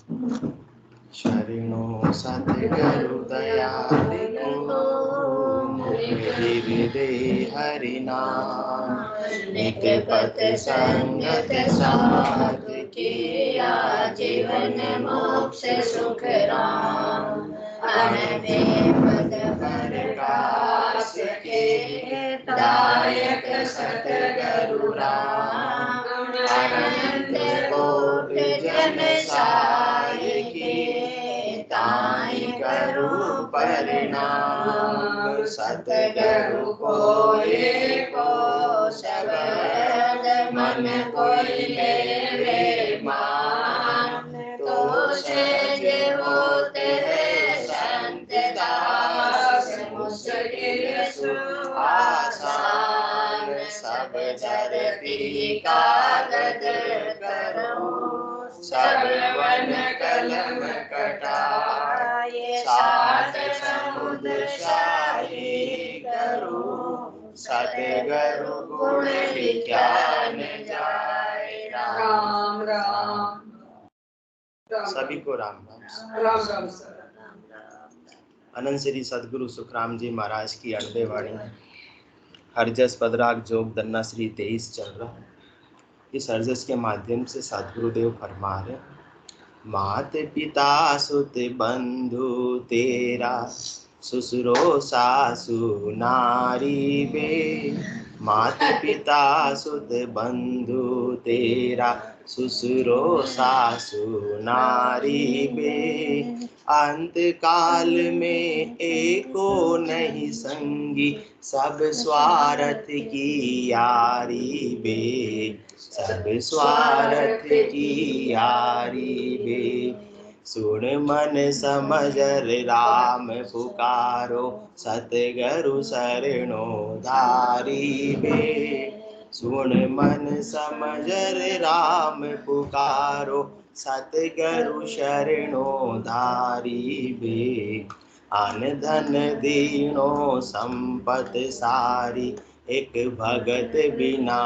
शरणो सतगुरु दयाल को हृदय हरि नाम। नित पथ संगत साध किया जीवन मोक्ष सुख राम। अनते पद प्रकाश के दायक सतगुरु राम। अनंत कोटि जन साय के ताई करो प्रणाम। सतगुरु को एको शब्द मन कोई ले मान। तो सहज होते हैं संत दास मुश्किल आसान। सब धरती कागज करो सब वन कलम कटाए। सात समुद्र शाही करो सतगुरु गुण विज्ञान जाए। राम राम। सभी को राम राम। राम राम सर। अनंत श्री सदगुरु सुखराम जी महाराज की अणबे वाणी हरजस पदराग जोग दन्ना श्री 23 चल रहा है। इस हरजस के माध्यम से सदगुरुदेव फरमा रहे, मात पिता सुत बंधु तेरा ससुरो सासु नारी बे। मात पिता सुत बंधु तेरा ससुरो सासु नारी बे। अंत काल में एको नहीं संगी सब स्वार्थ की यारी बे। सब स्वार्थ की यारी बे। सुन मन समझ राम पुकारो सतगुरु शरणो धारी बे। सुन मन समझ राम पुकारो सतगुरु शरणो धारी बे। अन धन दीनो संपत सारी एक भगत बिना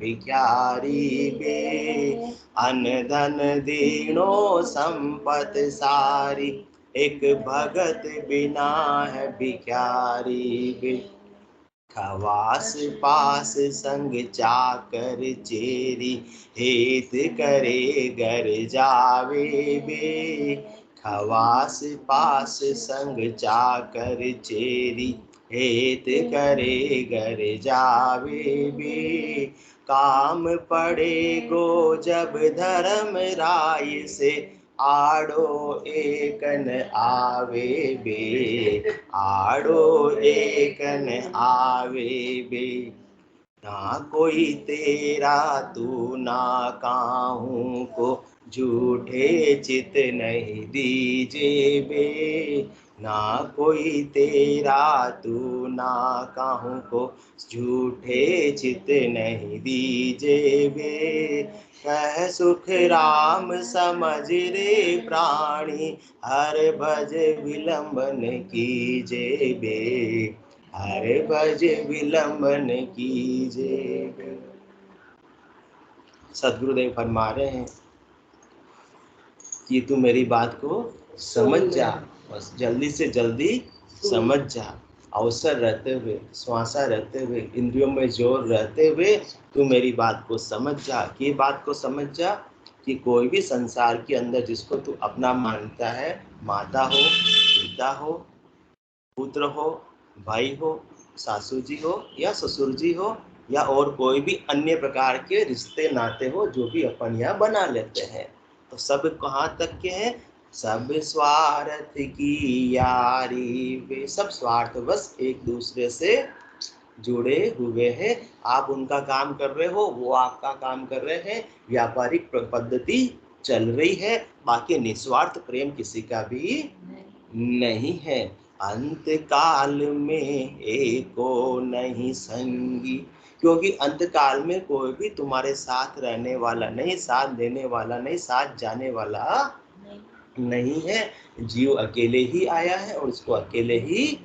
भिखारी बे। अन धन दीनो संपत सारी एक भगत बिना है भिखारी बे। खवास पास संग चाकर चेरी हेत करे घर जावे बे। खवास पास संग चाकर चेरी हेत करे घर जावे बे। काम पड़े गो जब धर्म राय से आड़ो एकन आवे बे। आड़ो एकन आवे बे। ना कोई तेरा तू ना काहू को झूठे चित नहीं दीजे बे। ना कोई तेरा तू ना काहू को झूठे चित नहीं दीजे बे। कह सुख राम समझ रे प्राणी हर भज विलंबन कीजे बे। हर भज विलंबन कीजे। सदगुरुदेव फरमा रहे हैं कि तू मेरी बात को समझ जा, बस जल्दी से जल्दी समझ जा। अवसर रहते हुए, श्वासा रहते हुए, इंद्रियों में जोर रहते हुए तू मेरी बात को समझ जा। कि बात को समझ जा कि कोई भी संसार के अंदर जिसको तू अपना मानता है, माता हो, पिता हो, पुत्र हो, भाई हो, सासू जी हो या ससुर जी हो या और कोई भी अन्य प्रकार के रिश्ते नाते हो जो भी अपन यहाँ बना लेते हैं, तो सब कहाँ तक के हैं? सब स्वार्थ की यारी वे। सब स्वार्थ बस एक दूसरे से जुड़े हुए हैं। आप उनका काम कर रहे हो, वो आपका काम कर रहे हैं, व्यापारिक पद्धति चल रही है, बाकी निस्वार्थ प्रेम किसी का भी नहीं है। अंत काल में एको नहीं संगी, क्योंकि अंत काल में कोई भी तुम्हारे साथ रहने वाला नहीं, साथ देने वाला नहीं, साथ जाने वाला नहीं है। जीव अकेले ही आया है और उसको अकेले ही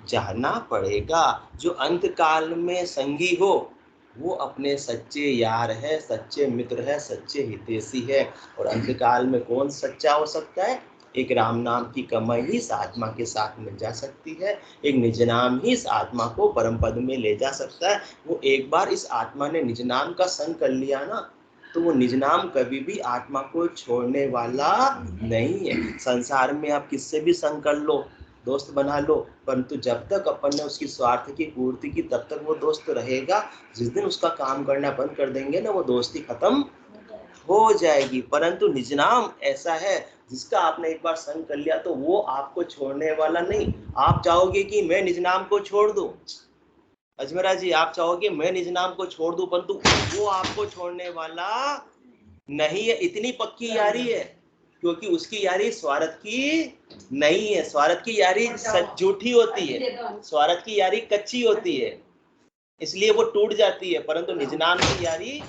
जाना पड़ेगा। जो अंत काल में संगी हो वो अपने सच्चे यार है, सच्चे मित्र है, सच्चे हितैषी है। और अंतकाल में कौन सच्चा हो सकता है? एक राम नाम की कमाई ही इस आत्मा के साथ मिल जा सकती है। एक निज नाम ही इस आत्मा को परम पद में ले जा सकता है। वो एक बार इस आत्मा ने निज नाम का संग कर लिया ना, तो वो निज नाम कभी भी आत्मा को छोड़ने वाला नहीं है। संसार में आप किससे भी संग कर लो, दोस्त बना लो, परंतु जब तक अपन ने उसकी स्वार्थ की पूर्ति की तब तक वो दोस्त रहेगा। जिस दिन उसका काम करना बंद कर देंगे ना, वो दोस्ती खत्म हो जाएगी। परंतु निज नाम ऐसा है, जिसका आपने एक बार संग कर लिया तो वो आपको छोड़ने वाला नहीं। आप चाहोगे कि मैं निज नाम को छोड़ दूं, अजमेरा जी, आप चाहोगे मैं निज नाम को छोड़ दूं, परंतु वो आपको छोड़ने वाला नहीं है। इतनी पक्की यारी है, क्योंकि उसकी यारी स्वार्थ की नहीं है। स्वार्थ की यारी झूठी होती है, स्वार्थ की यारी कच्ची होती है, इसलिए वो टूट जाती है। परंतु निज नाम की यारी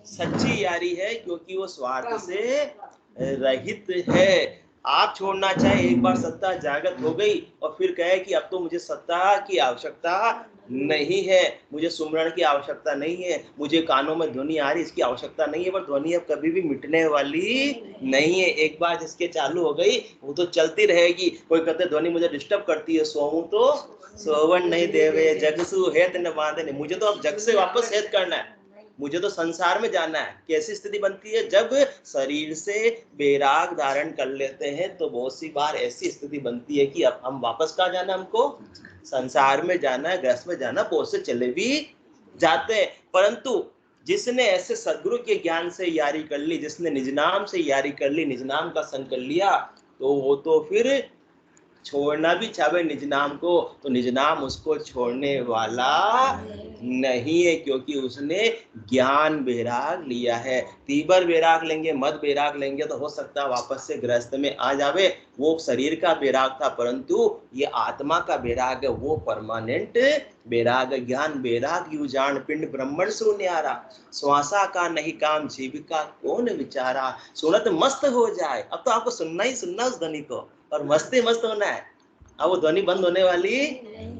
सच्ची यारी है, क्योंकि वो स्वार्थ से रहित है। आप छोड़ना चाहे, एक बार सत्ता जागृत हो गई और फिर कहे कि अब तो मुझे सत्ता की आवश्यकता नहीं है, मुझे सुमरण की आवश्यकता नहीं है, मुझे कानों में ध्वनि आ रही इसकी आवश्यकता नहीं है, पर ध्वनि अब कभी भी मिटने वाली नहीं है। एक बार जिसके चालू हो गई वो तो चलती रहेगी। कोई कहते ध्वनि मुझे डिस्टर्ब करती है, सोऊं तो सोवन नहीं देवे, जग सु हेत न बांधे। मुझे तो अब जग से वापस हेत करना है, मुझे तो संसार में जाना है। कैसी स्थिति बनती है? जब शरीर से बेराग धारण कर लेते हैं तो बहुत सी बार ऐसी स्थिति बनती है कि अब हम वापस कहाँ जाना, हमको संसार में जाना है, ग्रस्त में जाना, बहुत से चले भी जाते हैं। परंतु जिसने ऐसे सदगुरु के ज्ञान से यारी कर ली, जिसने निज नाम से यारी कर ली, निज नाम का संग कर लिया, तो वो तो फिर छोड़ना भी चाहे निज नाम को तो निज नाम उसको छोड़ने वाला नहीं है, क्योंकि उसने ज्ञान बैराग लिया है। तीबर बैराग लेंगे, मद बैराग लेंगे तो हो सकता है वापस से गृहस्थ में आ जावे। वो शरीर का बैराग था, परंतु ये आत्मा का बैराग है, वो परमानेंट बैराग। ज्ञान बैराग यू जान, पिंड ब्रह्मण शून्यारा, श्वासा का नहीं काम जीविका कौन विचारा। सुनत मस्त हो जाए, अब तो आपको सुनना ही सुनना उस ध्वनि को, और मस्ती मस्त होना है। अब वो ध्वनि बंद होने वाली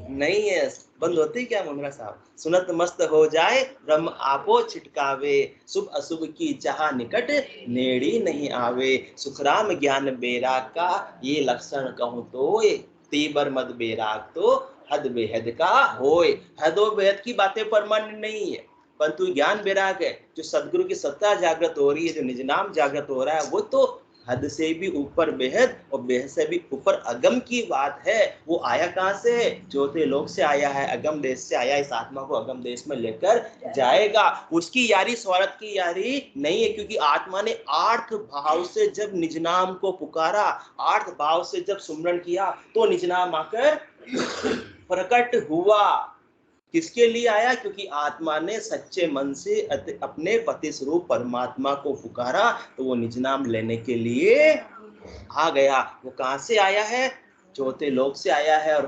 नहीं है। बंद होती क्या मुमरा साहब? सुनत मस्त हो जाए, ब्रह्म आपो छिटकावे, शुभ अशुभ की चाह निकट नेड़ी नहीं आवे। सुखराम ज्ञान बैराग का ये लक्षण कहूं तो, तीबर मद बैराग तो हद बेहद का होए। हद और बेहद की बातें परमानेंट नहीं है, परंतु ज्ञान बैराग है, जो सदगुरु की सत्ता जागृत हो रही है, जो निज नाम जागृत हो रहा है, वो तो हद से भी ऊपर बेहद और बेहद से भी ऊपर अगम की बात है। वो आया कहाँ से? ज्योति लोक से आया है, अगम देश से आया। इस आत्मा को अगम देश में लेकर जाएगा। उसकी यारी स्वार्थ की यारी नहीं है, क्योंकि आत्मा ने आर्थ भाव से जब निज नाम को पुकारा, आर्थ भाव से जब सुमरण किया, तो निज नाम आकर प्रकट हुआ। किसके लिए आया? क्योंकि आत्मा ने सच्चे मन से अपने पति स्वरूप परमात्मा को पुकारा, तो वो निज नाम लेने के लिए आ गया। वो कहां से आया है? चौथे लोक से आया है, और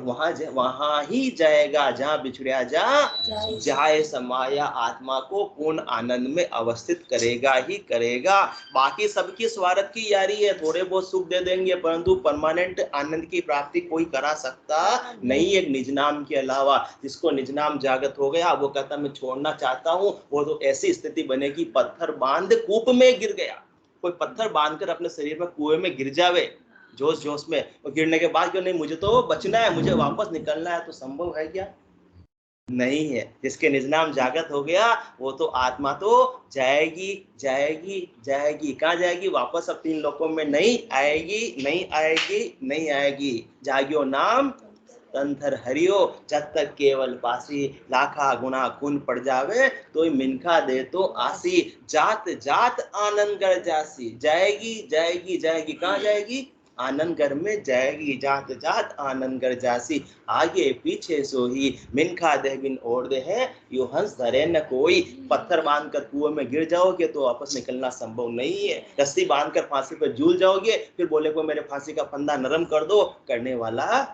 वहां ही जाएगा जहां बिछड़िया जा जाए समाया। आत्मा को पूर्ण आनंद में अवस्थित करेगा ही करेगा। बाकी सबकी स्वार्थ की यारी है, थोड़े बहुत सुख दे देंगे, परंतु परमानेंट आनंद की प्राप्ति कोई करा सकता नहीं है निज नाम के अलावा। जिसको निज नाम जागृत हो गया, वो कहता मैं छोड़ना चाहता हूँ, वो तो ऐसी स्थिति बनेगी पत्थर बांध कूप में गिर गया। कोई पत्थर बांधकर अपने शरीर में कुएं में गिर जावे जोश जोश में, और गिरने के बाद क्यों नहीं, मुझे तो बचना है, मुझे वापस निकलना है, तो संभव है क्या? नहीं है। जिसके निज नाम जागृत हो गया, वो तो आत्मा तो जाएगी जाएगी जाएगी। कहाँ जाएगी? वापस अब तीन लोकों में नहीं आएगी, नहीं आएगी, नहीं आएगी। जागियो नाम तंथर हरियो, जब तक केवल पासी। लाखा गुना खून पड़ जावे तो मिनखा दे तो आसी। जात जात आनंद कर जासी। जाएगी जाएगी जाएगी। कहाँ जाएगी? आनंद घर में जाएगी। जात जात आनंद कर जासी। आगे पीछे सोही, मिनखा दे बिन ओढ़ दे है, यू हंस धरे न कोई। पत्थर बांध कर कुएं में गिर जाओगे तो वापस निकलना संभव नहीं है। रस्सी बांध कर फांसी पर झूल जाओगे, फिर बोले को मेरे फांसी का फंदा नरम कर दो, करने वाला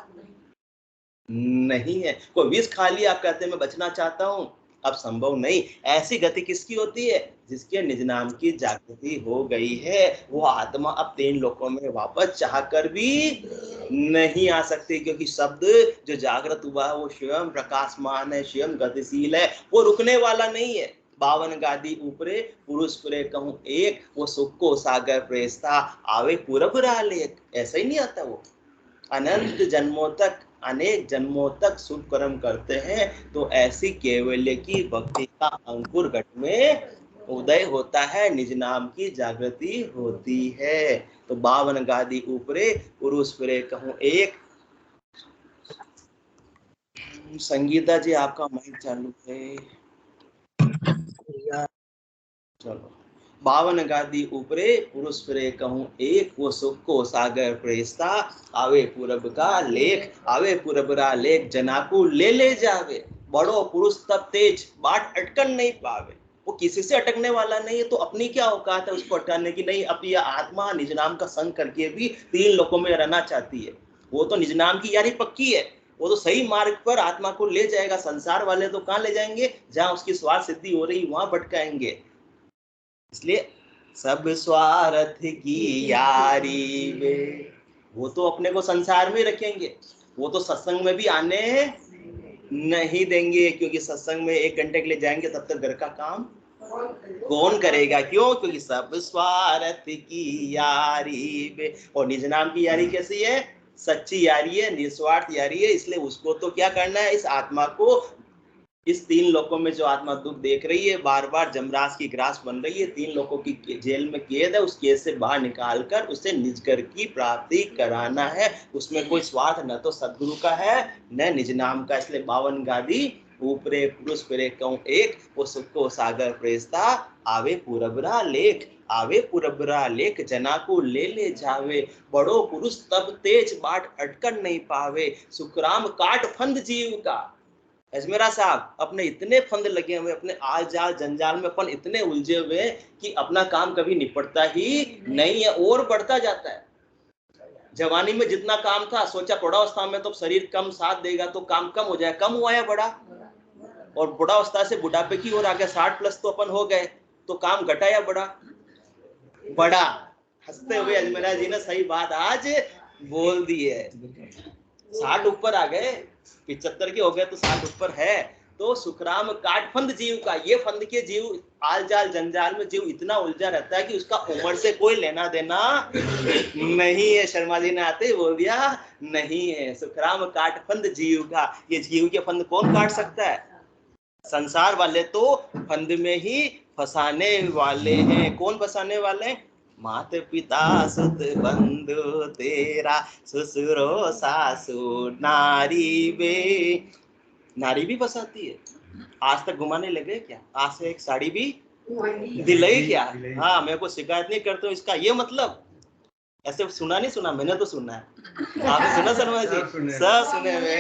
नहीं है। कोई विष खा लिया, आप कहते हैं मैं बचना चाहता हूं, अब संभव नहीं। ऐसी गति किसकी होती है? जिसके निज नाम की जागृति हो गई है। वो आत्मा अब तीन लोकों में वापस चाहकर भी नहीं आ सकती, क्योंकि शब्द जो जागृत हुआ है वो स्वयं प्रकाशमान है, स्वयं गतिशील है, वो रुकने वाला नहीं है। बावन गादी ऊपरे पुरुष पुरे कहूँ एक, वो सुख को सागर प्रेस्ता आवे पूरब रालेख। ऐसा ही नहीं आता वो, अनंत जन्मों तक अनेक जन्मों तक शुभ कर्म करते हैं तो ऐसी केवल्य की भक्ति का अंकुर घट में उदय होता है, निज नाम की जागृति होती है। तो बावन गादी ऊपरे पुरुष पुरे कहूँ एक। संगीता जी आपका माइक चालू है। चलो, बावन गादी ऊपरे पुरुष पुरे कहूँ एक, वो सुख को सागर प्रेस्ता आवे पूरब का लेख, आवे पूरब रा लेख जनाकू ले जावे, बड़ो पुरुष तब तेज बाट अटकन नहीं पावे। वो किसी से अटकने वाला नहीं है, तो अपनी क्या औकात है उसको अटकाने की। नहीं, अपनी आत्मा निज नाम का संग करके भी तीन लोकों में रहना चाहती है। वो तो निज नाम की यारी पक्की है, वो तो सही मार्ग पर आत्मा को ले जाएगा। संसार वाले तो कहाँ ले जाएंगे, जहाँ उसकी स्वार्थ सिद्धि हो रही वहां भटकाएंगे। इसलिए सब स्वार्थ की यारी में, वो तो अपने को संसार में रखेंगे, वो तो सत्संग में भी आने नहीं देंगे, क्योंकि सत्संग में 1 घंटे के लिए जाएंगे तब तक घर का काम कौन करेगा। क्यों? क्योंकि सब स्वार्थ की यारी में। और निज नाम की यारी कैसी है? सच्ची यारी है, निस्वार्थ यारी है। इसलिए उसको तो क्या करना है, इस आत्मा को, इस तीन लोकों में जो आत्मा दुख देख रही है, बार बार जमराज की ग्रास बन रही है, तीन लोकों की जेल में कैद है, उस कैद से बाहर निकालकर उसे निज घर की प्राप्ति कराना है। उसमें कोई स्वार्थ न तो सदगुरु का है न निज नाम का। इसलिए बावन गादी ऊपरे पुरुष पुरे कहूँ एक, वो सुख को सागर प्रेस्ता आवे पूरबरा लेख, आवे पूरबरा लेख जना को ले जावे, बड़ो पुरुष तब तेज बाट अटकन नहीं पावे, सुखराम काट फंद जीव का। अजमेरा साहब, अपने इतने फंद लगे हुए, अपने आल जाल जंजाल में अपन इतने उलझे हुए कि अपना काम कभी निपटता ही नहीं है और बढ़ता जाता है। जवानी में जितना काम था, सोचा बुढ़ावस्था में तो शरीर कम साथ देगा तो काम कम हो जाए, कम हुआ या बढ़ा? और बुढ़ावस्था से बुढ़ापे की ओर आगे 60+ तो अपन हो गए, तो काम घटा या बढ़ा? बढ़ा। हंसते हुए अजमेरा जी ने सही बात आज बोल दी है। 60 ऊपर आ गए, 75 के हो गए तो 60 ऊपर है। तो सुखराम काट फंद जीव का, ये फंद के जीव आल जाल जंजाल में जीव इतना उलझा रहता है कि उसका उम्र से कोई लेना देना नहीं है। शर्मा जी ने आते ही बोल दिया नहीं है। सुखराम काट फंद जीव का, ये जीव के फंद कौन काट सकता है? संसार वाले तो फंद में ही फंसाने वाले हैं। कौन फंसाने वाले? मात पिता सुत बंधु तेरा, ससुरो सासू नारी बे। नारी भी फंसाती है। आज तक घुमाने लगे क्या? आज से एक साड़ी भी दिलाई क्या? हाँ, मेरे को शिकायत नहीं करते हो इसका ये मतलब? ऐसे सुना नहीं सुना? मैंने तो सुना है। आपने सुना शर्मा जी? सब सुने हुए।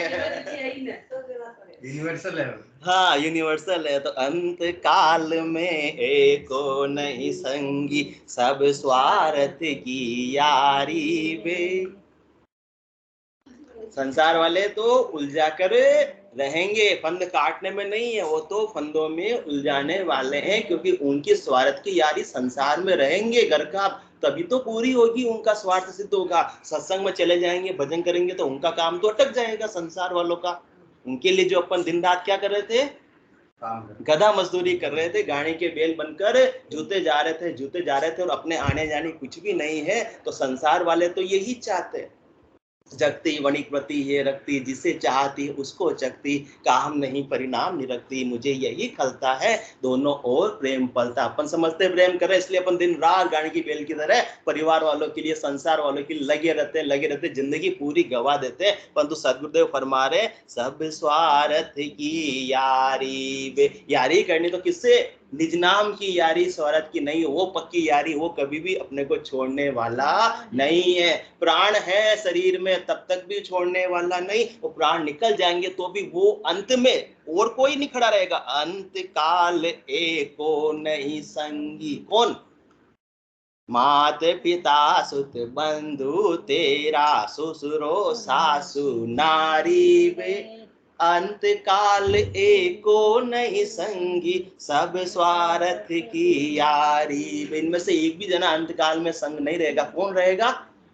यूनिवर्सल है। हाँ, यूनिवर्सल है। तो अंत काल में एको नहीं संगी, सब स्वार्थ की यारी वे। संसार वाले तो उलझा कर रहेंगे, फंद काटने में नहीं है, वो तो फंदों में उलझाने वाले हैं, क्योंकि उनकी स्वार्थ की यारी संसार में रहेंगे। घर का तभी तो पूरी होगी, उनका स्वार्थ सिद्ध होगा। सत्संग में चले जाएंगे, भजन करेंगे तो उनका काम तो अटक जाएगा संसार वालों का। उनके लिए जो अपन दिन रात क्या कर रहे थे? गधा मजदूरी कर रहे थे, गाड़ी के बेल बनकर जूते जा रहे थे और अपने आने जाने कुछ भी नहीं है। तो संसार वाले तो यही चाहते हैं, जगती वणिकवती ये रखती, जिसे चाहती उसको चखती, काम नहीं परिणाम नहीं रखती, मुझे यही खलता है, दोनों और प्रेम पलता। अपन समझते प्रेम कर रहे, इसलिए अपन दिन रात गाड़ी की बेल की तरह परिवार वालों के लिए, संसार वालों के लिए लगे रहते, जिंदगी पूरी गवा देते। परंतु सदगुरुदेव फरमा रहे, सब स्वार्थ की यारी बे। यारी करनी तो किससे? निज नाम की यारी, स्वार्थ की नहीं। वो पक्की यारी, वो कभी भी अपने को छोड़ने वाला नहीं है। प्राण है शरीर में तब तक भी छोड़ने वाला नहीं, वो प्राण निकल जाएंगे तो भी वो अंत में और कोई नहीं खड़ा रहेगा। अंत काल एको नहीं संगी। कौन? मात पिता सुत बंधु तेरा, ससुरो सासु नारी वे। अंत काल एको नहीं संगी, सब स्वार्थ की यारी। इनमें से एक भी जना अंत काल में संग नहीं रहेगा। कौन रहेगा?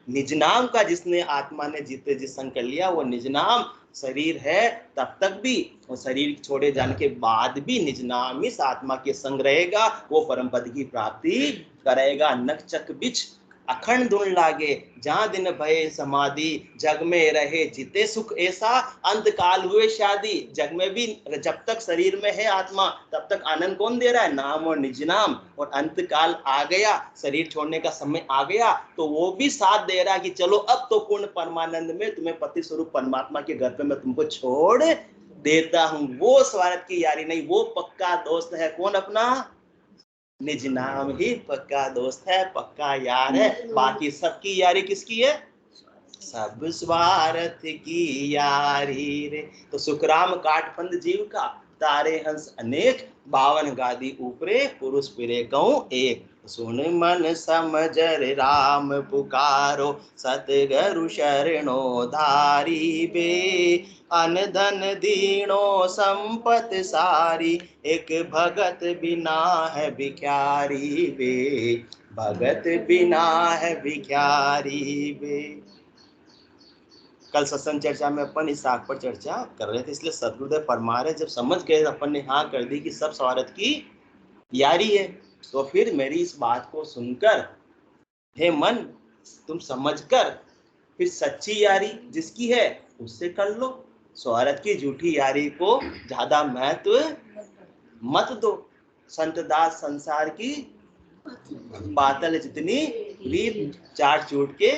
निज नाम का, जिसने आत्मा ने जीते जी संग कर लिया, वो निज नाम शरीर है तब तक भी, और शरीर छोड़े जाने के बाद भी निज नाम इस आत्मा के संग रहेगा, वो परम पद की प्राप्ति करेगा। नख चक बिच अखंड धुन लागे, जहां दिन भय समाधि, जग में रहे जिते सुख ऐसा, अंत काल हुए शादी। जग में भी जब तक शरीर में है आत्मा तब तक आनंद कौन दे रहा है? नाम और निज नाम। और अंत काल आ गया, शरीर छोड़ने का समय आ गया, तो वो भी साथ दे रहा है कि चलो अब तो पूर्ण परमानंद में तुम्हें पति स्वरूप परमात्मा के घर पे मैं तुमको छोड़ देता हूं। वो स्वार्थ की यारी नहीं, वो पक्का दोस्त है। कौन? अपना निज नाम ही पक्का दोस्त है, पक्का यार है। बाकी सबकी यारी किसकी है? सब स्वार्थ की यारी रे। तो सुखराम काठफंद जीव का, तारे हंस अनेक, बावन गादी ऊपरे, पुरुष फिरे कहूं एक। सुन मन समझ रे राम पुकारो, सतगुरु शरणो धारी बे। अन धन दीनो संपत सारी, एक भगत बिना है भिखारी बे। भगत बिना है भिखारी बे। कल सत्संग चर्चा में अपन इस साख पर चर्चा कर रहे थे, इसलिए सदगुरुदेव फरमा रहे जब समझ गए, अपन ने हाँ कर दी कि सब स्वार्थ की यारी है, तो फिर मेरी इस बात को सुनकर हे मन तुम समझकर फिर सच्ची यारी जिसकी है उससे कर लो। स्वार्थ की झूठी यारी को ज्यादा महत्व मत दो। संत दास संसार की पातल जितनी रीत, चाट चूट के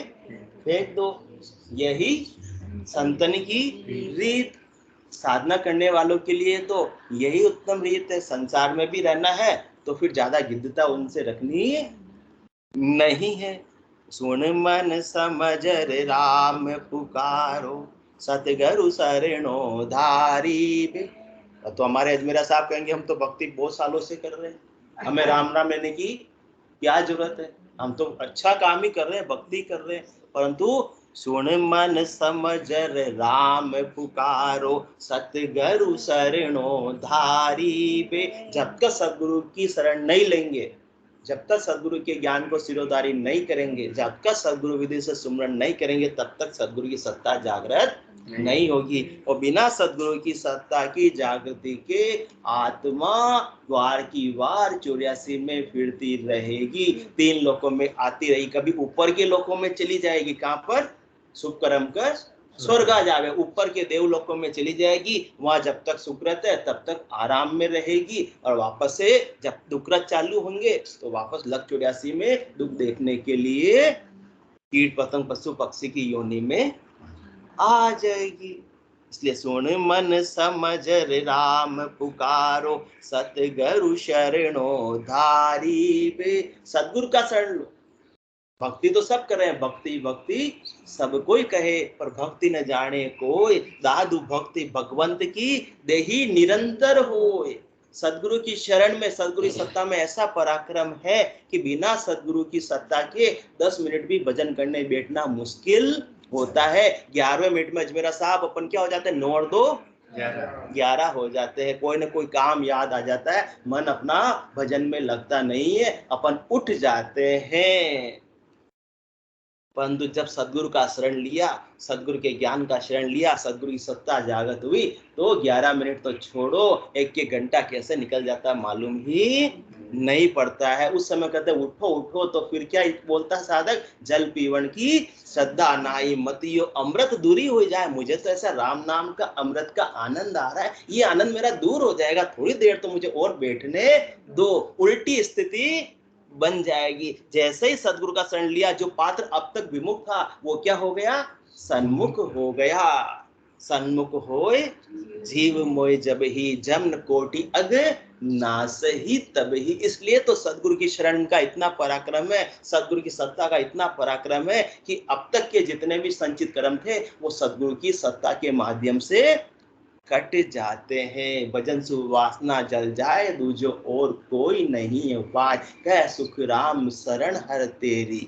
फेंक दो। यही संतन की रीत। साधना करने वालों के लिए तो यही उत्तम रीत है। संसार में भी रहना है तो फिर ज्यादा गिद्धता उनसे रखनी नहीं है। सुन मन समझ रे राम पुकारो, सतगुरु शरणो धारी बे। तो हमारे अजमेरा साहब कहेंगे हम तो भक्ति बहुत सालों से कर रहे हैं, हमें राम राम लेने की क्या जरूरत है? हम तो अच्छा काम ही कर रहे हैं, भक्ति कर रहे हैं। परंतु सुन मन समझ राम पुकारो, सतगुरु शरणो धारी बे। जब तक सदगुरु की शरण नहीं लेंगे, जब तक सदगुरु के ज्ञान को सिरोधारी नहीं करेंगे, जब तक सदगुरु विधि से सुमरण नहीं करेंगे, तब तक सदगुरु की सत्ता जागृत नहीं होगी। और बिना सदगुरु की सत्ता की जागृति के आत्मा द्वार की वार 84 में फिरती रहेगी, 3 लोकों में आती रही, कभी ऊपर के लोकों में चली जाएगी, कहां पर? शुभ कर्म कर स्वर्ग आ जावे, ऊपर के देवलोकों में चली जाएगी। वहां जब तक सुकृत है तब तक आराम में रहेगी, और वापस से जब दुकृत चालू होंगे तो वापस लक 84 में दुख देखने के लिए कीट पतंग पशु पक्षी की योनि में आ जाएगी। इसलिए सुन मन समझ राम पुकारो, सतगुरु शरणो धारी बे। सदगुरु का शरण लो। भक्ति तो सब कर रहे हैं, भक्ति भक्ति सब कोई कहे, पर भक्ति न जाने कोई, दादु भक्ति भगवंत की देही निरंतर होए। सदगुरु की शरण में, सदगुरु की सत्ता में ऐसा पराक्रम है कि बिना सदगुरु की सत्ता के 10 मिनट भी भजन करने बैठना मुश्किल होता है। 11वें मिनट में अजमेरा साहब अपन क्या हो जाते हैं? 9 और 2 11 हो जाते हैं। कोई ना कोई काम याद आ जाता है, मन अपना भजन में लगता नहीं है, अपन उठ जाते हैं। परंतु जब सदगुरु का शरण लिया, सदगुरु के ज्ञान का शरण लिया, सदगुरु की सत्ता जागृत हुई, तो 11 मिनट तो छोड़ो, 1 घंटा कैसे निकल जाता है मालूम ही नहीं पड़ता है। उस समय कहते उठो उठो, तो फिर क्या बोलता साधक? जल पीवन की श्रद्धा नाई मतियो, अमृत दूरी हो जाए। मुझे तो ऐसा राम नाम का अमृत का आनंद आ रहा है, ये आनंद मेरा दूर हो जाएगा, थोड़ी देर तो मुझे और बैठने दो। उल्टी स्थिति बन जाएगी। जैसे ही सदगुरु का शरण लिया, जो पात्र अब तक विमुख था वो क्या हो गया? सन्मुख हो गया। सन्मुख होए जीव मोय जब ही, जमन कोटि अग नास ही तब ही। इसलिए तो सदगुरु की शरण का इतना पराक्रम है, सदगुरु की सत्ता का इतना पराक्रम है कि अब तक के जितने भी संचित कर्म थे वो सदगुरु की सत्ता के माध्यम से कट जाते हैं। भजन सुवासना जल जाए, दूजो और कोई नहीं उपाय। कह सुख राम शरण हर तेरी,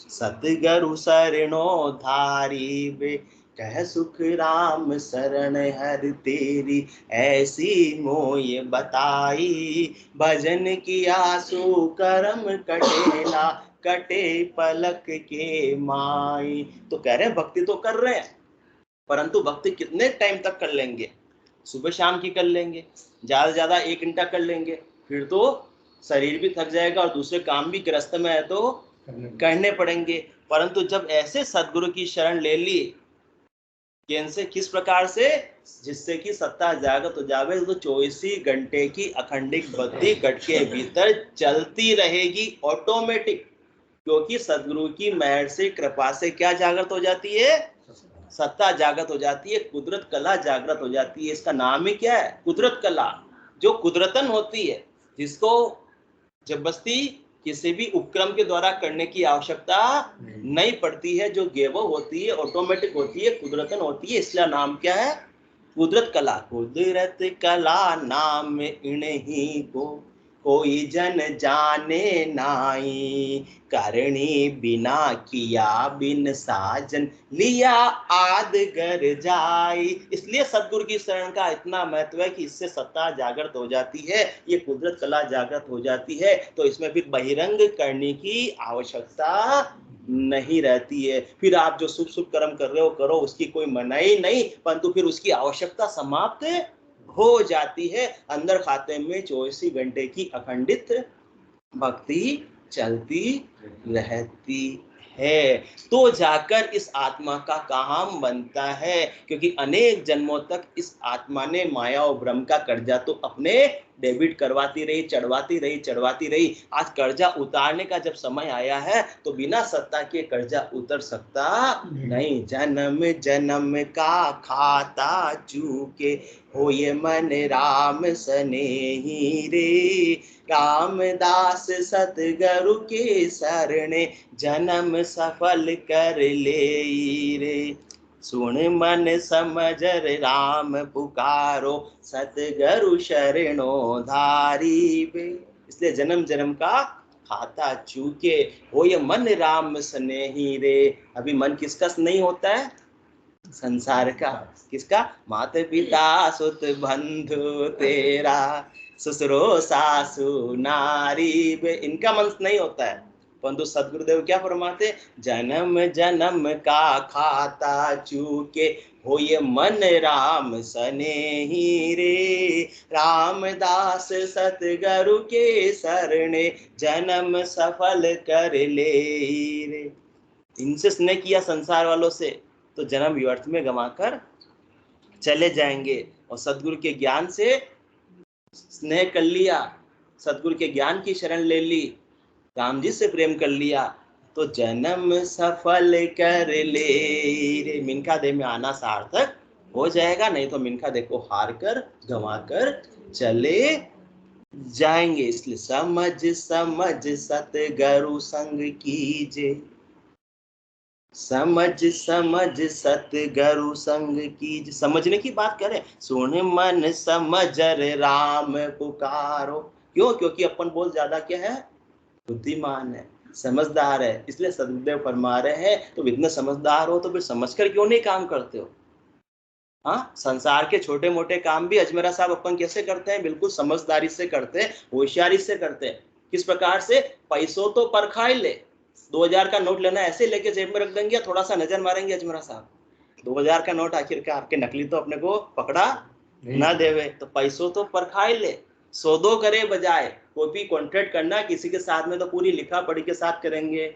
सतगुरु शरणो धारी बे। कह सुख राम शरण हर तेरी, ऐसी मोय बताई। भजन किया सु कर्म कटेला, कटे पलक के माई। तो कह रहे हैं भक्ति तो कर रहे हैं, परंतु भक्ति कितने टाइम तक कर लेंगे? सुबह शाम की कर लेंगे, ज्यादा से ज्यादा 1 घंटा कर लेंगे, फिर तो शरीर भी थक जाएगा और दूसरे काम भी गृहस्थ में है तो करने पड़ेंगे। परंतु जब ऐसे सदगुरु की शरण ले ली, कैसे, किस प्रकार से, जिससे कि सत्ता जागृत हो जावे, तो 24 घंटे की अखंडिक भक्ति घट के भीतर चलती रहेगी ऑटोमेटिक, क्योंकि सदगुरु की मेहर से, कृपा से क्या जागृत हो जाती है? सत्ता जागृत हो जाती है, कुदरत कला जागृत हो जाती है। इसका नाम ही क्या है? कुदरत कला, जो कुदरतन होती है, जिसको जबरदस्ती किसी भी उपक्रम के द्वारा करने की आवश्यकता नहीं पड़ती है, जो गेवो होती है, ऑटोमेटिक होती है, कुदरतन होती है। इसलिए नाम क्या है? कुदरत कला। कुदरत कला नाम इन्हीं को, कोई जन जाने नाई, करणी बिना किया बिन साजन, लिया आद घर जाई। इसलिए सदगुरु की शरण का इतना महत्व है कि इससे सत्ता जागृत हो जाती है, ये कुदरत कला जागृत हो जाती है, तो इसमें फिर बहिरंग करने की आवश्यकता नहीं रहती है। फिर आप जो शुभ शुभ कर्म कर रहे हो करो, उसकी कोई मनाही नहीं, परंतु फिर उसकी आवश्यकता समाप्त हो जाती है। अंदर खाते में 24 घंटे की अखंडित भक्ति चलती रहती है, तो जाकर इस आत्मा का काम बनता है। क्योंकि अनेक जन्मों तक इस आत्मा ने माया और भ्रम का कर्जा तो अपने डेबिट करवाती रही, चढ़वाती रही। आज कर्जा उतारने का जब समय आया है, तो बिना सत्ता के कर्जा उतर सकता नहीं। जन्म जन्म का खाता चूके, हो ये मन राम सनेही रे, रामदास सतगुरु के शरणे, जन्म सफल कर ले रे। सुन मन समझ राम पुकारो, सतगुरु शरणो धारी बे। इसलिए जन्म जन्म का खाता चूके, हो ये मन राम स्नेही रे। अभी मन किसका नहीं होता है? संसार का। किसका? माता पिता सुत बंधु तेरा, ससुरो सासु नारी बे, इनका मन नहीं होता है। परंतु सदगुरुदेव क्या फरमाते? जन्म जन्म का खाता चूके, हो ये मन राम सनेही रे, रामदास सतगुरु के शरणे, जन्म सफल कर ले रे। इनसे स्नेह किया संसार वालों से, तो जन्म व्यर्थ में गंवाकर चले जाएंगे। और सदगुरु के ज्ञान से स्नेह कर लिया, सदगुरु के ज्ञान की शरण ले ली, राम जी से प्रेम कर लिया, तो जन्म सफल कर ले रे। मिनखा देह में आना सार्थक हो जाएगा, नहीं तो मिनखा देह को हार कर, गंवा कर चले जाएंगे। इसलिए समझ समझ सतगुरु संग कीजे, समझ समझ सतगुरु संग की। समझने की बात करें, सुन मन समझ राम पुकारो। क्यों? क्योंकि अपन बहुत ज्यादा क्या है? बुद्धिमान है, समझदार है। इसलिए सदगुरुदेव फरमा रहे हैं, तो इतने समझदार हो तो फिर समझकर क्यों नहीं काम करते हो? हाँ, संसार के छोटे मोटे काम भी अजमेरा साहब अपन कैसे करते हैं? बिल्कुल समझदारी से करते हैं, होशियारी से करते हैं। किस प्रकार से? पैसों तो परखाई ले, 2000 का नोट लेना ऐसे लेके जेब में रख देंगे, थोड़ा सा नजर मारेंगे अजमेरा साहब, 2000 का नोट आखिरकार आपके नकली तो अपने को पकड़ा ना देवे, तो पैसों तो परखाई ले, सौदो करे बजाय। कोई भी कॉन्ट्रैक्ट करना किसी के साथ में तो पूरी लिखा पढ़ी के साथ करेंगे।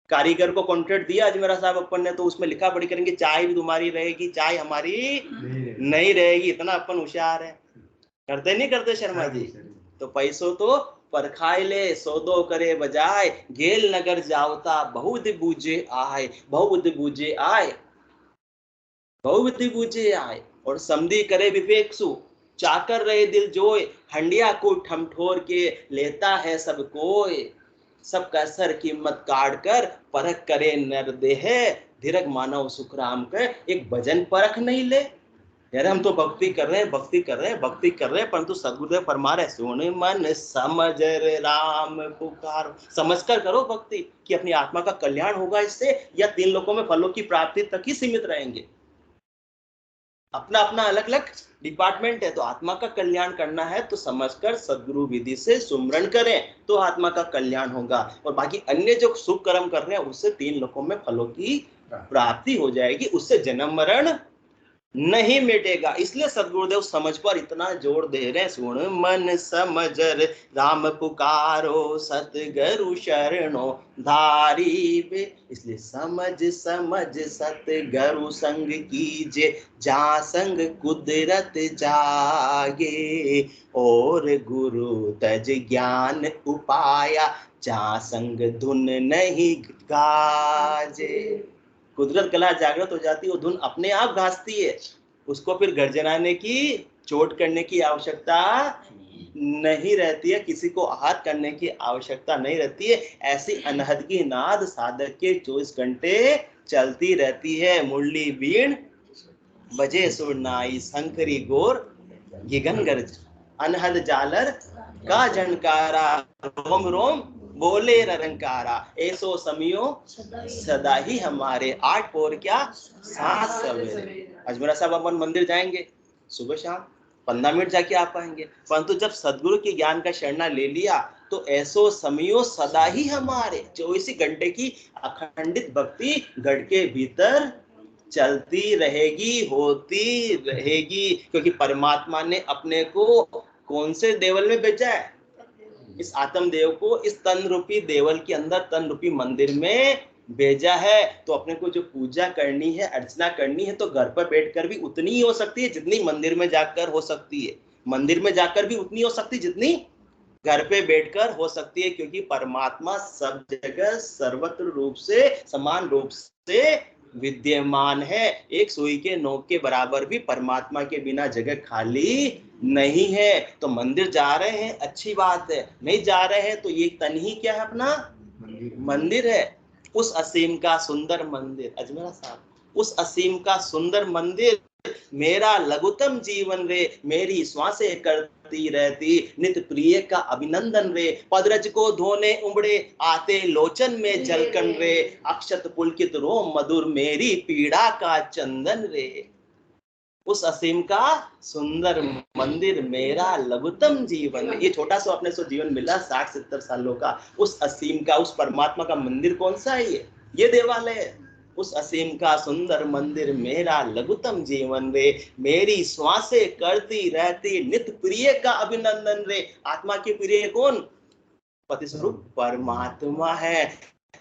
कारीगर को कॉन्ट्रैक्ट दिया अजमेरा साहब अपन ने, तो उसमें लिखा पढ़ी करेंगे, चाय भी तुम्हारी रहेगी, चाय हमारी नहीं रहेगी। इतना अपन होशियार है, करते नहीं करते शर्मा जी? तो पैसों तो परखाई ले, सौदो करे बजाय, गेल नगर जावता बहुत बूझे आए, बहुत बूझे आए, बहुत बूझे आए। और समधी करे विवेकसु, चाकर रहे दिल जोए, हंडिया को ठमठोर के लेता है सब कोई, सब कसर कीमत काट कर परख करे नर देह, धीरज मानव सुख राम कर, एक भजन परख नहीं ले। यार हम तो भक्ति कर रहे हैं, भक्ति कर रहे हैं, भक्ति कर रहे हैं, परंतु सदगुरुदेव फरमा रहे, सुन मन समझ राम पुकार। समझकर करो भक्ति कि अपनी आत्मा का कल्याण होगा इससे, या 3 लोकों में फलों की प्राप्ति तक ही सीमित रहेंगे। अपना अपना अलग अलग डिपार्टमेंट है। तो आत्मा का कल्याण करना है तो समझकर सदगुरु विधि से सुमरण करें तो आत्मा का कल्याण होगा। और बाकी अन्य जो शुभ कर्म कर रहे हैं उससे 3 लोकों में फलों की प्राप्ति हो जाएगी, उससे जन्म मरण नहीं मिटेगा। इसलिए सदगुरुदेव समझ पर इतना जोर दे रहे हैं। सुन मन समझर राम पुकारो, सतगुरु शरणो धारी बे। इसलिए समझ समझ सतगुरु संग कीजे, जा संग कुदरत जागे। और गुरु तज ज्ञान उपाया, जा संग धुन नहीं गाजे। कुदरत कला जागृत हो जाती है, वो धुन अपने आप घासती है, उसको फिर गर्जनाने की, चोट करने की आवश्यकता नहीं रहती है, किसी को आहत करने की आवश्यकता नहीं रहती है। ऐसी अनहद की नाद साधक के 24 घंटे चलती रहती है। मुरली बीण बजे सुरनाई, शंकरी गोर गिगन गर्ज, अनहद जालर का झनकारा, रोम रोम बोले रंकारा। ऐसो समियो सदा ही हमारे, 8 पोर क्या 7 सवेरे। अजमेरा साहब अपन मंदिर जाएंगे सुबह शाम 15 मिनट जाके आ पाएंगे, परंतु जब सदगुरु के ज्ञान का शरणा ले लिया तो ऐसो समियो सदा ही हमारे, 24 घंटे की अखंडित भक्ति गढ़ के भीतर चलती रहेगी, होती रहेगी। क्योंकि परमात्मा ने अपने को कौन से देवल में भेजा है? इस आत्म देव को इस तन रूपी देवल के अंदर, तन रूपी मंदिर में भेजा है। तो अपने को जो पूजा करनी है, अर्चना करनी है, तो घर पर बैठकर भी उतनी ही हो सकती है जितनी मंदिर में जाकर हो सकती है। मंदिर में जाकर भी उतनी हो सकती है जितनी घर पे बैठकर हो सकती है। क्योंकि परमात्मा सब जगह सर्वत्र रूप से, समान रूप से विद्यमान है। एक सुई के नोक के बराबर भी परमात्मा के बिना जगह खाली नहीं है। तो मंदिर जा रहे हैं अच्छी बात है, नहीं जा रहे हैं तो ये तन ही क्या है? अपना मंदिर है। उस असीम का सुंदर मंदिर, अजमेरा साहब, उस असीम का सुंदर मंदिर मेरा लघुतम जीवन रे, मेरी श्वासें करती रहती नित प्रिय का अभिनंदन रे। पदरज को धोने उमड़े, आते लोचन में जलकन रे। अक्षत पुलकित रोम मधुर, मेरी पीड़ा का चंदन रे। उस असीम का सुंदर मंदिर मेरा लघुतम जीवन। ये छोटा सा अपने से जीवन मिला 60-70 सालों का, उस असीम का, उस परमात्मा का मंदिर कौन सा है? ये देवालय है। उस असीम का सुंदर मंदिर मेरा लघुतम जीवन रे, मेरी श्वासें करती रहती नित प्रिय का अभिनंदन रे। आत्मा के प्रिय कौन? पति स्वरूप परमात्मा है।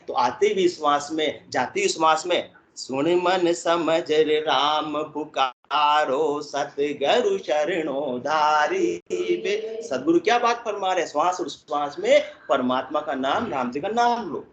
तो आते भी श्वास में, जाती श्वास में, सुन मन समझ राम पुकारो, सतगुरु शरणो धारी बे। सदगुरु क्या बात फरमा रहे? श्वास और श्वास में परमात्मा का नाम, राम जी का नाम लो।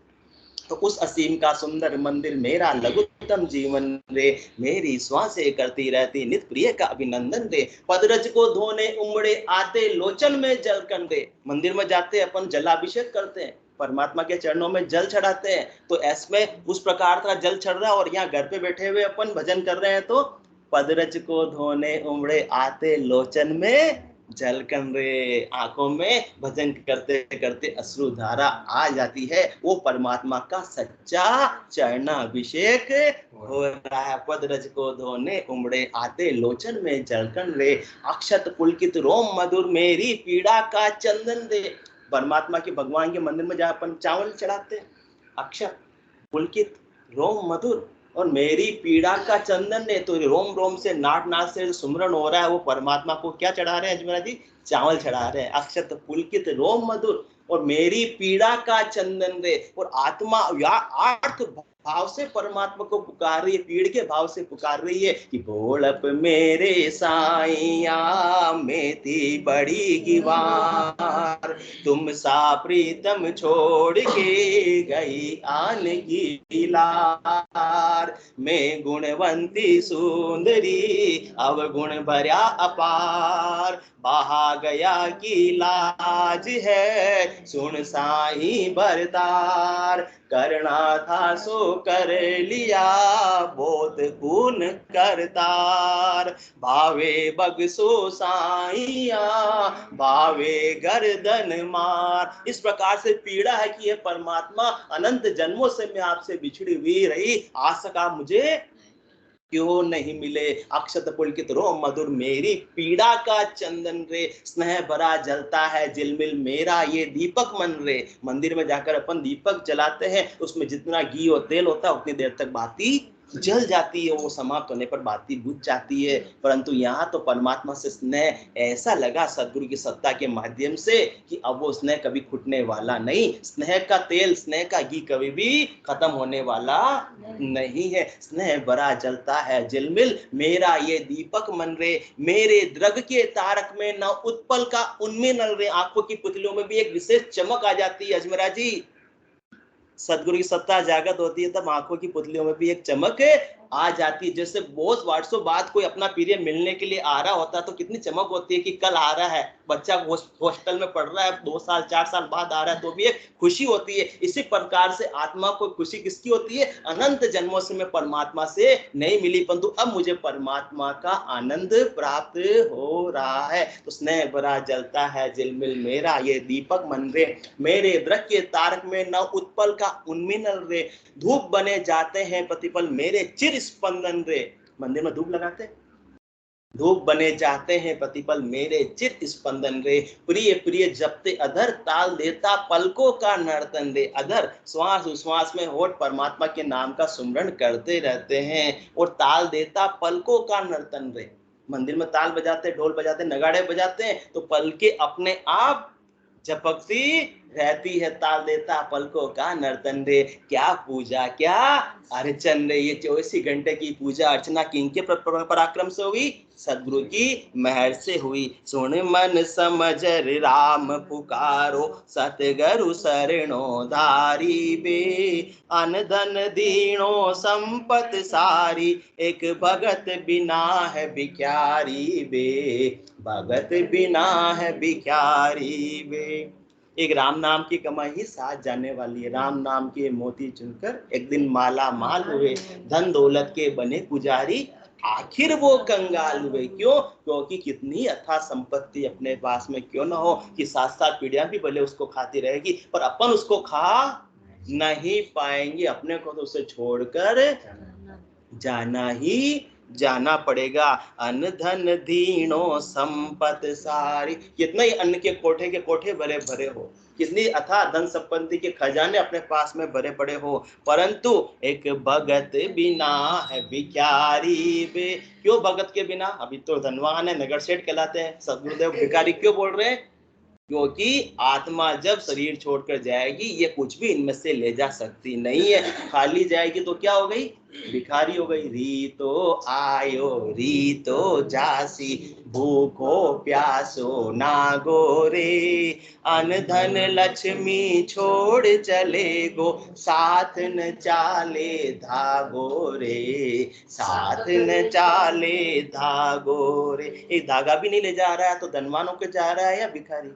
तो उस असीम का सुंदर मंदिर मेरा लघुतम जीवन रे, मेरी श्वासें करती रहती नित प्रिय का अभिनंदन रे। पदरज को धोने उमड़े, आते लोचन में जलकन रे। मंदिर में जाते अपन जलाभिषेक करते हैं, परमात्मा के चरणों में जल चढ़ाते हैं। तो ऐसे उस प्रकार का जल चढ़ रहा है और यहाँ घर पे बैठे हुए अपन भजन कर रहे हैं। तो पदरज को धोने उमड़े, आते लोचन में जलकन रे। आंखों में भजन करते करते अश्रुधारा आ जाती है। वो परमात्मा का सच्चा चरणाभिषेक हो रहा है। पदरज को धोने उमड़े, आते लोचन में जलकन रे। अक्षत पुलकित रोम मधुर, मेरी पीड़ा का चंदन रे। परमात्मा के, भगवान के मंदिर में जहाँ अपन चावल चढ़ाते हैं, अक्षत पुलकित रोम मधुर, और मेरी पीड़ा का चंदन ने, तो रोम रोम से, नाट नाट से सुमरन हो रहा है। वो परमात्मा को क्या चढ़ा रहे हैं अजमेरा जी? चावल चढ़ा रहे हैं। अक्षत पुलकित रोम मधुर और मेरी पीड़ा का चंदन रे। और आत्मा अर्थ भाव से परमात्मा को पुकार रही है, पीड़ के भाव से पुकार रही है कि बोलप मेरे साईया, मेरी बड़ी गिवार, तुम सा प्रीतम छोड़ के गई आन की लार। मैं गुणवंती सुंदरी, अब गुण भर्या अपार, बहा गया की लाज है, सुन साईं बरतार। करना था सो कर लिया, बोध खून करतार। भावे बगसो साईया, भावे गर्दन मार। इस प्रकार से पीड़ा है कि ये परमात्मा, अनंत जन्मों से मैं आपसे बिछड़ी हुई रही, आज तक आप मुझे क्यों नहीं मिले, अक्षत पुलकित रो मधुर मेरी पीड़ा का चंदन रे, स्नेह भरा जलता है झिलमिल मेरा ये दीपक मन रे। मंदिर में जाकर अपन दीपक जलाते हैं, उसमें जितना घी और तेल होता है उतनी देर तक बाती जल जाती है, वो समाप्त होने पर बाती बुझ जाती है। परंतु यहाँ तो परमात्मा से स्नेह ऐसा लगा सदगुरु की सत्ता के माध्यम से कि अब वो स्नेह कभी खुटने वाला नहीं, स्नेह का तेल स्नेह का घी कभी भी खत्म होने वाला नहीं है। स्नेह भरा जलता है झिलमिल मेरा ये दीपक मन रे, मेरे द्रग के तारक में न उत्पल का उनमें नल रे। आंखों की पुतलियों में भी एक विशेष चमक आ जाती है अजमेरा जी। सदगुरु की सत्ता जागृत होती है तब आंखों की पुतलियों में भी एक चमक आ जाती है। जैसे बहुत वर्षों बाद कोई अपना पीरियड मिलने के लिए आ रहा होता है तो कितनी चमक होती है कि कल आ रहा है, बच्चा हॉस्टल में पढ़ रहा है 2 साल 4 साल बाद आ रहा है तो भी एक खुशी होती है। इसी प्रकार से आत्मा को खुशी किसकी होती है, अनंत जन्मों से मैं परमात्मा से नहीं मिली परंतु अब मुझे परमात्मा का आनंद प्राप्त हो रहा है। तो स्नेह भरा जलता है झिलमिल मेरा ये दीपक मन रे, मेरे दृक के तारक में न उत्पल का उन्मिनल रे, धूप बने जाते हैं प्रतिपल मेरे चिर स्पंदन रे। मंदिर में धूप लगाते, धूप बने जाते हैं प्रतिपल मेरे चिर स्पंदन रे, प्रिय प्रिय जपते अधर ताल देता पलकों का नर्तन रे। अधर श्वास उश्वास में होठ परमात्मा के नाम का सुमरण करते रहते हैं और ताल देता पलकों का नर्तन रे। मंदिर में ताल बजाते, ढोल बजाते, नगाड़े बजाते हैं तो पलके अपने आप झपकती रहती है, ताल देता पलकों का नर्तन रे। क्या पूजा क्या अर्चन रे, ये 24 घंटे की पूजा अर्चना किनके पराक्रम से हुई, सदगुरु की मेहर से हुई। सुन मन समझ राम पुकारो, सतगुरु शरणो धारी बे, अन धन दीनो संपत सारी, एक भगत बिना है भिखारी बे, भगत बिना है भिखारी बे। एक राम नाम की कमाई ही साथ जाने वाली है। राम नाम के मोती चुनकर एक दिन माला माल हुए, धन दौलत के बने पुजारी आखिर वो कंगाल हुए। क्यों, क्योंकि कितनी अथाह संपत्ति अपने पास में क्यों ना हो कि 7-7 पीढ़ियां भी भले उसको खाती रहेगी पर अपन उसको खा नहीं पाएंगे, अपने को तो उसे छोड़कर जाना ही जाना पड़ेगा। अन्न धन दीनो संपत सारी, कितना ही अन्न के कोठे भरे भरे हो, कितनी अथाह धन संपत्ति के खजाने अपने पास में भरे पड़े हो, परंतु एक भगत बिना है भिखारी बे। क्यों भगत के बिना, अभी तो धनवान है, नगर सेठ कहलाते हैं, सदगुरुदेव भिखारी क्यों बोल रहे हैं, क्योंकि आत्मा जब शरीर छोड़कर जाएगी ये कुछ भी इनमें से ले जा सकती नहीं है। खाली जाएगी तो क्या हो गई, भिखारी हो गई। रीतो आयो रीतो जासी, भूखो प्यासो नागो रे, अन धन लक्ष्मी छोड़ चले गो, साथ न चाले धागो रे, साथ न चाले धागो रे। एक धागा भी नहीं ले जा रहा है तो धनवानों के जा रहा है या भिखारी।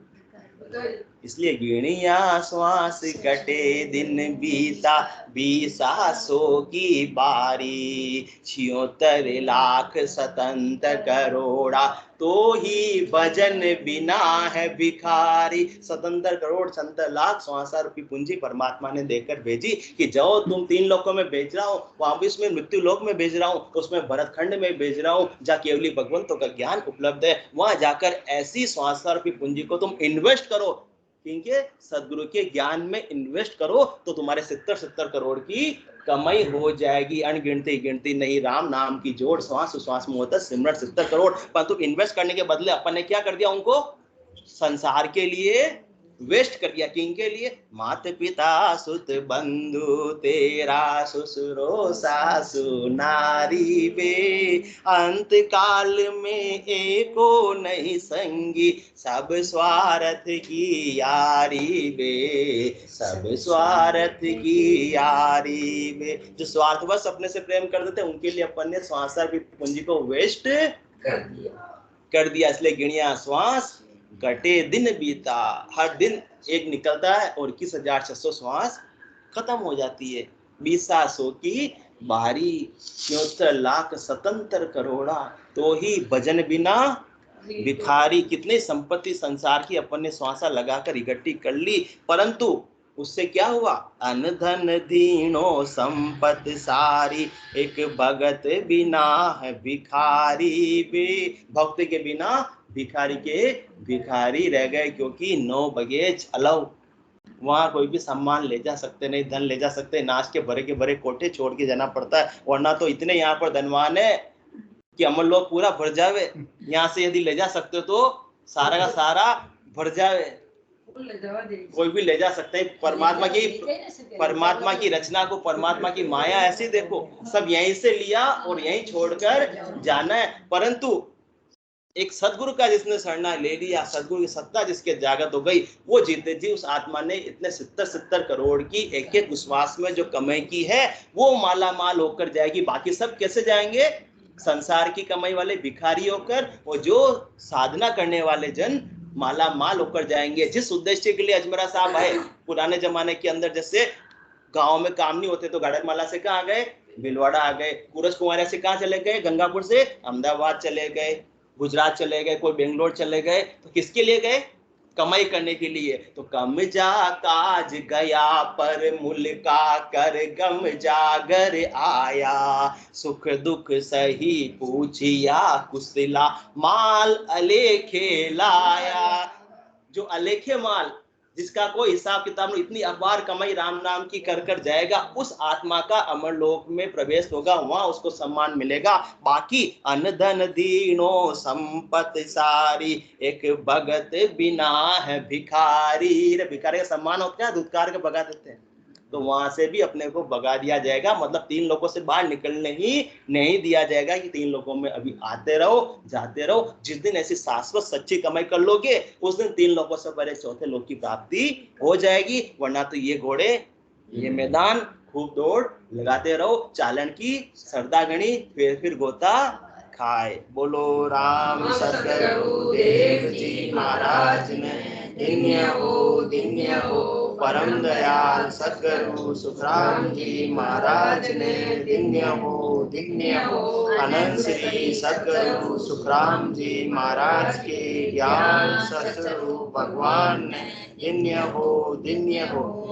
इसलिए गिणिया श्वास कटे दिन बीता, 20 की बारी, 76 लाख स्वतंत्र करोड़ा, तो ही भजन बिना है भिखारी। 77 करोड़ 77 लाख 100 रुपये पूंजी परमात्मा ने देकर भेजी कि जाओ तुम 3 लोकों में भेज रहा हूँ, वहां भी उसमें मृत्यु लोक में भेज रहा हूँ, उसमें भरतखंड में भेज रहा हूँ जहाँ केवली भगवंतों का ज्ञान उपलब्ध है, वहां जाकर ऐसी 100 रुपये पूंजी को तुम इन्वेस्ट करो, क्योंकि सदगुरु के ज्ञान में इन्वेस्ट करो तो तुम्हारे 70 करोड़ की कमाई हो जाएगी। अनगिनती गिनती नहीं, राम नाम की जोड़ श्वास श्वास में होता सिमरन 70 करोड़। परंतु इन्वेस्ट करने के बदले अपन ने क्या कर दिया, उनको संसार के लिए वेस्ट कर दिया। किनके लिए, मात पिता सुत बंधु तेरा ससुरो सासु नारी बे, अंत काल में एको नहीं संगी, सब स्वार्थ की यारी बे, सब स्वार्थ की यारी बे। जो स्वार्थवश अपने से प्रेम कर देते उनके लिए अपन ने श्वास पूंजी को वेस्ट कर दिया। इसलिए गिणिया श्वास घटे दिन बीता, हर दिन एक निकलता है और 21,600 श्वास खत्म हो जाती है। 20 की बारी, 74 लाख स्वतंत्र करोड़ा, तो ही भजन बिना भिखारी। कितनी संपत्ति संसार की अपन ने श्वासा लगाकर इकट्ठी कर ली, परंतु उससे क्या हुआ? अन धन दीनो संपत सारी, एक भगत बिना है भिखारी भी। भक्त के बिना भिखारी के भिखारी रह गए, क्योंकि 9 बगेच अलाउ। वहां कोई भी सम्मान ले जा सकते नहीं, धन ले जा सकते, नाच के भरे कोठे छोड़ के जाना पड़ता है, वरना तो इतने यहाँ पर धनवान है कि अमर लोग पूरा भर जावे। यहाँ से यदि ले जा सकते हो तो सारा का सारा भर जावे, कोई भी ले जा सकते हैं। परमात्मा की रचना को, परमात्मा की माया ऐसी देखो, सब यहीं से लिया और यहीं छोड़कर जाना है। परंतु एक सदगुरु का जिसने शरणा ले लिया, सदगुरु की सत्ता जिसके जागृत हो गई, वो जीते जी उस आत्मा ने इतने 70 करोड़ की एक एक उश्वास में जो कमाई की है, वो माला माल होकर जाएगी। बाकी सब कैसे जाएंगे? संसार की कमाई वाले भिखारी होकर, वो जो साधना करने वाले जन माला माल होकर जाएंगे। जिस उद्देश्य के लिए अजमेरा साहब आए, पुराने जमाने के अंदर जैसे गांव में काम नहीं होते तो गाड़रमाला से कहाँ गए? भीलवाड़ा आ गए। सूरज कुमार से कहाँ चले गए? गंगापुर से अहमदाबाद चले गए, गुजरात चले गए, कोई बेंगलोर चले गए। तो किसके लिए गए? कमाई करने के लिए। तो कम जा काज गया पर मुल्का कर, गम जागर आया, सुख दुख सही पूछिया, कुशला माल अलेखे लाया। जो अलेखे माल, जिसका कोई हिसाब किताब नहीं, इतनी अपार कमाई राम नाम की कर कर जाएगा, उस आत्मा का अमर लोक में प्रवेश होगा, वहां उसको सम्मान मिलेगा। बाकी अन धन दीनो संपत सारी, एक भगत बिना है भिखारी। रे भिखारी का सम्मान होता है, धुतकार के भगा देते हैं, तो वहां से भी अपने को भगा दिया जाएगा। मतलब 3 लोगों से बाहर निकलने ही नहीं दिया जाएगा कि 3 लोगों में अभी आते रहो जाते रहो। जिस दिन ऐसी शाश्वत सच्ची कमाई कर लोगे, उस दिन 3 लोगों से पहले चौथे लोग की प्राप्ति हो जाएगी। वरना तो ये घोड़े, ये मैदान खूब दौड़ लगाते रहो, चालन की सरदागणी, फिर गोता खाए। बोलो राम सतगुरु देव जी महाराज ने, धन्य हो परम दयाल सतगुरु सुखराम जी महाराज ने, धन्य हो अनंत श्री सतगुरु सुखराम जी महाराज के ज्ञान सतस्वरूप भगवान ने, धन्य हो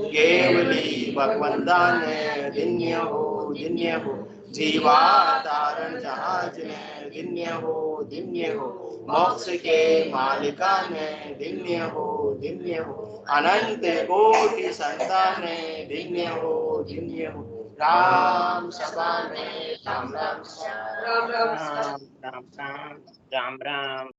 केवली भगवंता ने, धन्य हो जीवा तारण जहाज ने, धन्य हो मोक्ष के मालिका ने, धन्य हो अनंत कोटि संतान ने, धन्य हो राम सभा में राम राम राम राम राम राम राम राम।